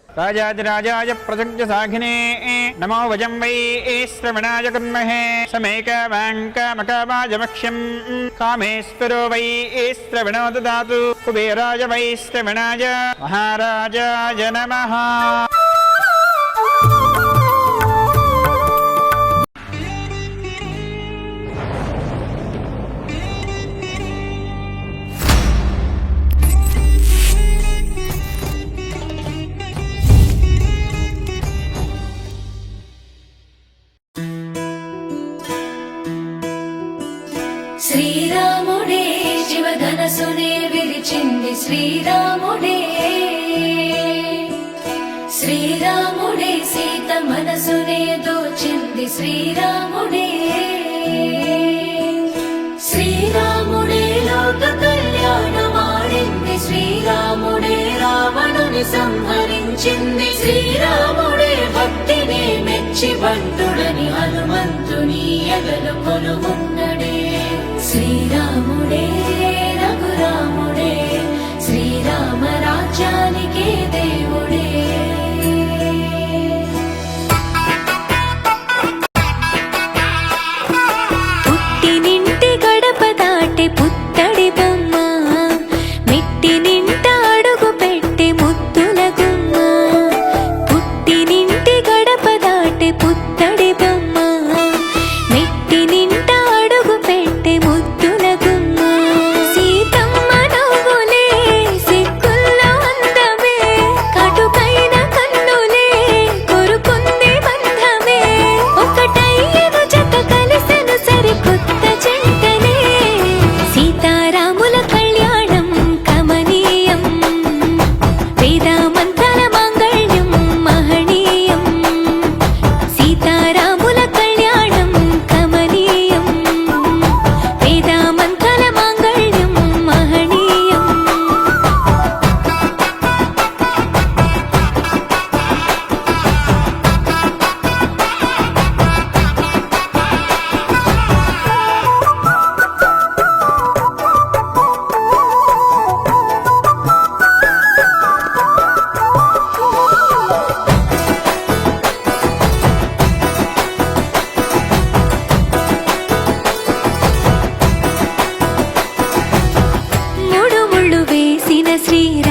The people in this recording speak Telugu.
राजाधिराजाय प्रसज्य साघिने नमो वजं वै श्रवणाय कुर्महे समेकवाङ्कामकावाजमक्ष्यं कामेश्वरो वै श्रवणो ददातु कुबेराय वै श्रवणाय महाराजाय नमः। శ్రీరాముడే జీవధనసునే విరిచింది శ్రీరాముడే, శ్రీరాముడే సీత మనసునే దోచింది శ్రీరాముడే, శ్రీరాముడే లోక కళ్యాణమాడింది శ్రీరాముడే రావణుని సంహరించింది శ్రీరాముడే భక్తిని మెచ్చి బంటుడని హనుమంతుని ఎగలు కొలువున్నడే శ్రీరాముడే రఘురాముడే శ్రీరామ రాజ్యానికే దేవుడే। పుట్టినింటి గడప దాటి పుత్తడి బొమ్మ, మెట్టి నింట అడుగు పెట్టి ముద్దుల గుమ్మ, పుట్టినింటి గడప దాటి పుత్తడి బొమ్మ, మెట్టి నింట అడుగు పెట్టి ముద్దుల గుమ్మ, సీతమ్మ నవ్వులే సిగ్గుల్లో అందమే, కటుకైన కన్నులే కొరుకుంది బంధమే, ఒకటయ్యను జత కలిసెను సరికొత్త జంటనే, సీతారాముల కళ్యాణం కమనీయం, వేదమంతర మాంగళ్యం మహనీయం, సీతారాముల కళ్యాణం కమనీయం, వేదమంతర మాంగళ్యం మహనీయం। మూడు ముళ్ళు వేసిన శ్రీరాముడే